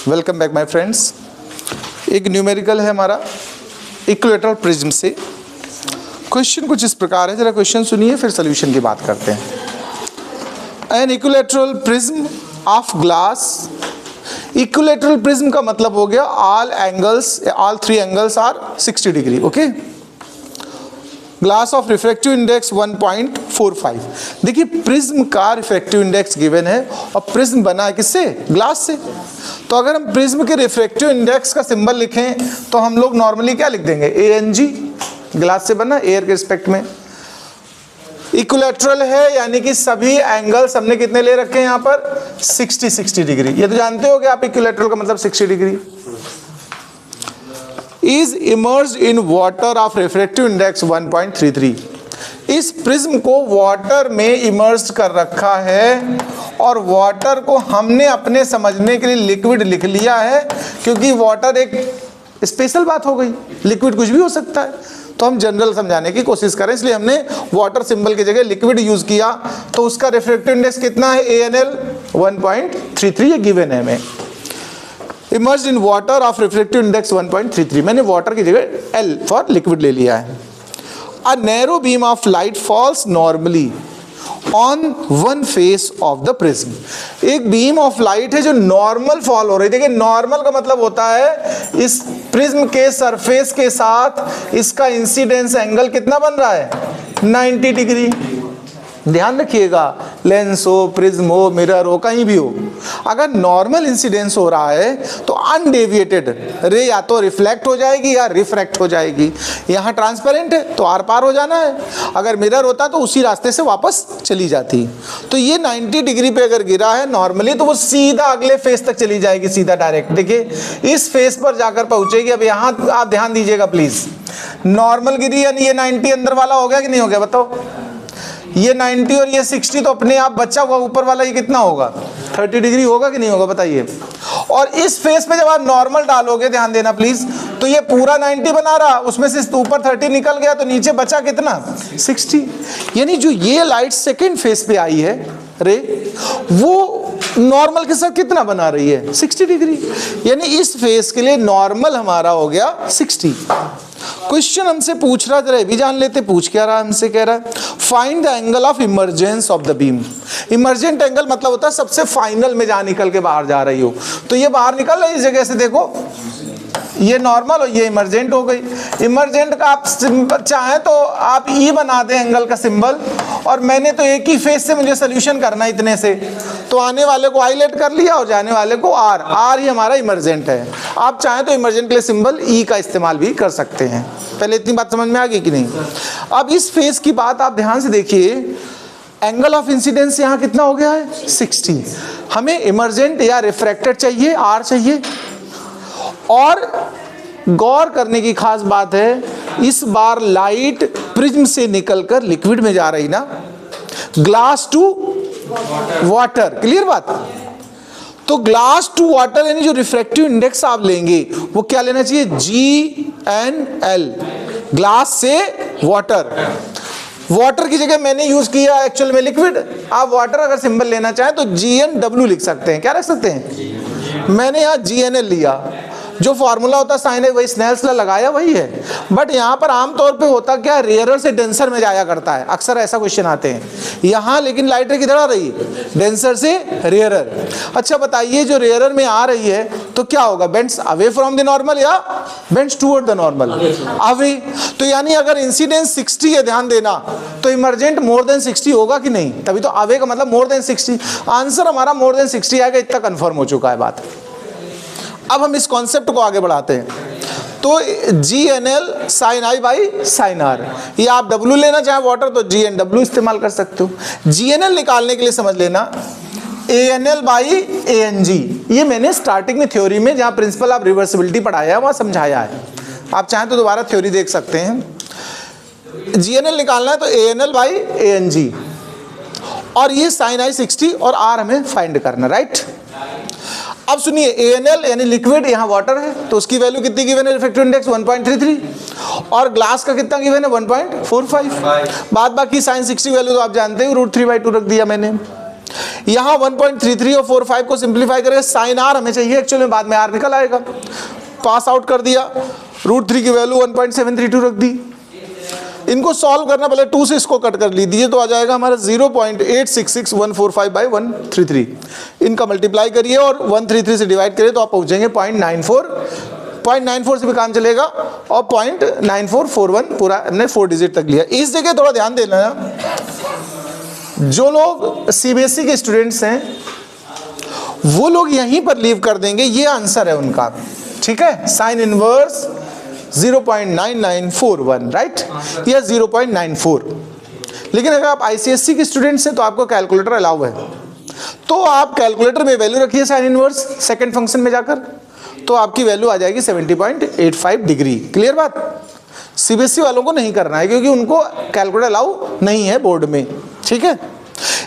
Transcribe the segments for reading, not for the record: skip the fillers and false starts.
Welcome back my friends. एक numerical है हमारा इक्विलेटरल प्रिज्म से। क्वेश्चन कुछ इस प्रकार है, जरा क्वेश्चन सुनिए फिर सोल्यूशन की बात करते हैं। An equilateral prism of glass, equilateral prism का मतलब हो गया all three angles are 60 degree. Okay, glass of refractive index 1.45। देखिए प्रिज्म का रिफ्रैक्टिव इंडेक्स गिवन है और प्रिज्म बना है किससे? ग्लास से। तो अगर हम प्रिज्म के रिफ्रैक्टिव इंडेक्स का सिंबल लिखें तो हम लोग नॉर्मली क्या लिख देंगे? ANG। ग्लास से बना, एयर के रिस्पेक्ट में। इक्विलैटरल है यानी कि सभी एंगल्स हमने कितने ले रखे हैं यहाँ पर? 60 डिग्री। ये तो जानते हो कि आप इक्विलैटरल का मतलब 60 degree. Is emerged in water of refractive index 1.33। इस प्रिज्म को वाटर में इमर्ज कर रखा है और वाटर को हमने अपने समझने के लिए लिक्विड लिख लिया है, क्योंकि वाटर एक स्पेशल बात हो गई, लिक्विड कुछ भी हो सकता है, तो हम जनरल समझाने की कोशिश करें, इसलिए हमने वाटर सिंबल की जगह लिक्विड यूज किया। तो उसका रिफ्रैक्टिव इंडेक्स कितना है? ANL 1.33, ये गिवन है हमें। Emerged in water of refractive index 1.33, मैंने वाटर की जगह L फॉर लिक्विड ले लिया है। A narrow beam of light falls normally on one face of the prism. एक बीम ऑफ लाइट है जो नॉर्मल फॉल हो रही है। देखिए नॉर्मल का मतलब होता है इस प्रिज्म के सरफेस के साथ इसका इंसिडेंस एंगल कितना बन रहा है? 90 डिग्री। ध्यान रखिएगा, लेंस हो, प्रिज्म हो, मिरर हो, कहीं भी हो, अगर नॉर्मल इंसिडेंस हो रहा है तो अनडेविएटेड रे या तो रिफ्लेक्ट हो जाएगी या रिफ्रैक्ट हो जाएगी। यहाँ ट्रांसपेरेंट है तो आर पार हो जाना है, अगर मिरर होता तो उसी रास्ते से वापस चली जाती। तो ये 90 डिग्री पे अगर गिरा है नॉर्मली तो वो सीधा अगले फेस तक चली जाएगी, सीधा डायरेक्ट। देखिए इस फेस पर जाकर पहुंचेगी। अब यहाँ आप ध्यान दीजिएगा प्लीज, नॉर्मल गिरी यानी ये 90 अंदर वाला हो गया कि नहीं हो गया? बताओ, ये 90 और ये 60 तो अपने आप बचा हुआ ऊपर वाला ये कितना होगा? 30 डिग्री होगा कि नहीं होगा? बताइए। और इस फेस पे जब आप नॉर्मल डालोगे, ध्यान देना प्लीज, तो ये पूरा 90 बना रहा, उसमें से ऊपर 30 निकल गया तो नीचे बचा कितना? 60। यानी जो ये लाइट सेकेंड फेस पे आई है रे, वो नॉर्मल के साथ कितना बना रही है? 60 डिग्री। यानी इस फेस के लिए नॉर्मल हमारा हो गया 60। क्वेश्चन हमसे पूछ रहा, जरा भी जान लेते, पूछ क्या रहा हमसे? कह रहा है find the angle of emergence of the beam. Emergent angle मतलब होता है सबसे फाइनल में जहां निकल के बाहर जा रही हो। तो ये बाहर निकल रही है इस जगह से, देखो ये नॉर्मल और ये इमर्जेंट हो गई। इमर्जेंट का आप सिंबल चाहें तो आप ई बना दें एंगल का सिंबल, और मैंने तो एक ही फेस से मुझे सोल्यूशन करना है इतने से, तो आने वाले को हाईलाइट कर लिया और जाने वाले को आर। आर ही हमारा इमर्जेंट है। आप चाहें तो इमर्जेंट के लिए सिंबल ई का इस्तेमाल भी कर सकते हैं। पहले इतनी बात समझ में आ गई कि नहीं? अब इस फेस की बात आप ध्यान से देखिए, एंगल ऑफ इंसिडेंस यहाँ कितना हो गया है? 60। हमें इमर्जेंट या रिफ्रैक्टेड चाहिए, आर चाहिए। और गौर करने की खास बात है, इस बार लाइट प्रिज्म से निकलकर लिक्विड में जा रही ना, ग्लास टू वाटर। क्लियर बात? तो ग्लास टू वाटर यानी जो रिफ्रैक्टिव इंडेक्स आप लेंगे वो क्या लेना चाहिए? GNL, ग्लास से वाटर। वाटर की जगह मैंने यूज किया एक्चुअल में लिक्विड। आप वाटर अगर सिंबल लेना चाहें तो GNW लिख सकते हैं। क्या रख सकते हैं? मैंने यहाँ GNL लिया। जो फॉर्मूला होता है साइन है वही, स्नेल्स लॉ लगाया वही है, बट यहाँ पर आमतौर पे होता क्या, रेयरर से डेंसर में जाया करता है, अक्सर ऐसा क्वेश्चन आते हैं। यहाँ लेकिन लाइटर किधर आ रही है? डेंसर से रेयरर। अच्छा बताइए, जो रेयरर में आ रही है तो क्या होगा? Bends away from the normal या bends toward the normal? Away. तो यानी अगर इंसिडेंस 60 है, ध्यान देना, तो इमर्जेंट मोर देन 60 होगा कि नहीं? तभी तो अवे का मतलब मोर देन 60। आंसर हमारा मोर देन 60 आएगा, इतना कंफर्म हो चुका है बात। अब हम इस कॉन्सेप्ट को आगे बढ़ाते हैं। तो GNL sin I by sin R, ये आप W लेना चाहे वाटर तो GNW इस्तेमाल कर सकते हो। GNL निकालने के लिए समझ लेना ANL बाई ANG। ये मैंने स्टार्टिंग में थ्योरी में जहाँ प्रिंसिपल ऑफ रिवर्सिबिलिटी पढ़ाया है वहाँ समझाया है, आप चाहें तो दोबारा थ्योरी देख सकते हैं। GNL निकालना है तो ANL बाई ANG, और ये sin I 60 और R हमें फाइंड करना, राइट? अब सुनिए, ANL यानी लिक्विड, यहाँ वाटर है तो उसकी वैल्यू कितनी गिवन है? रिफ्रैक्टिव इंडेक्स 1.33, और ग्लास का कितना गिवन है? 1.45। बाद बाकी sin 60 वैल्यू तो आप जानते हो, √3/2 रख दिया मैंने। यहाँ 1.33 और 45 को सिंप्लीफाई करें, साइन आर हमें चाहिए एक्चुअली में, बाद में आर निकल आएगा। पास आउट कर दिया, √3 की वैल्यू 1.732 रख दी। इनको सॉल्व करना, पहले 2 से इसको कट कर लीजिए तो आ जाएगा हमारा 0.866145/133। इनका मल्टीप्लाई करिए और 133 से डिवाइड करिए तो आप पहुंचेंगे 0.94। 0.94 से भी काम चलेगा और 0.9441 पूरा हमने 4 डिजिट तक लिया। इस जगह थोड़ा ध्यान देना, जो लोग सीबीएसई के स्टूडेंट्स हैं वो लोग यहीं पर लीव कर देंगे, ये आंसर है उनका, ठीक है। साइन इनवर्स 0.9941, राइट, या 0.94। लेकिन अगर आप आईसीएससी के स्टूडेंट्स हैं तो आपको कैलकुलेटर अलाउ है, तो आप कैलकुलेटर में वैल्यू रखिए साइन इनवर्स सेकंड फंक्शन में जाकर, तो आपकी वैल्यू आ जाएगी 70.85 डिग्री। क्लियर बात। सीबीएसई वालों को नहीं करना है क्योंकि उनको कैलकुलेटर अलाउ नहीं है बोर्ड में, ठीक है।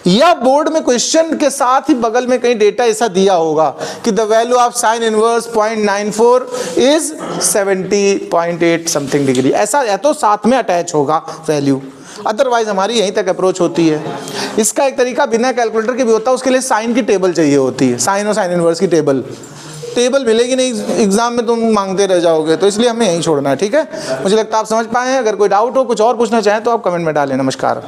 या बोर्ड में क्वेश्चन के साथ ही बगल में कहीं डेटा ऐसा दिया होगा कि the value of sine inverse 0.94 is 70.8 something degree, ऐसा या तो साथ में अटैच होगा वैल्यू, अदरवाइज हमारी यहीं तक अप्रोच होती है। इसका एक तरीका बिना कैलकुलेटर के भी होता है, उसके लिए साइन की टेबल चाहिए होती है, साइन और साइन इनवर्स की टेबल मिलेगी नहीं एग्जाम में, तुम मांगते रह जाओगे, तो इसलिए हमें यहीं छोड़ना है, ठीक है। मुझे लगता है आप समझ पाए हैं। अगर कोई डाउट हो, कुछ और पूछना चाहें तो आप कमेंट में डालें। नमस्कार।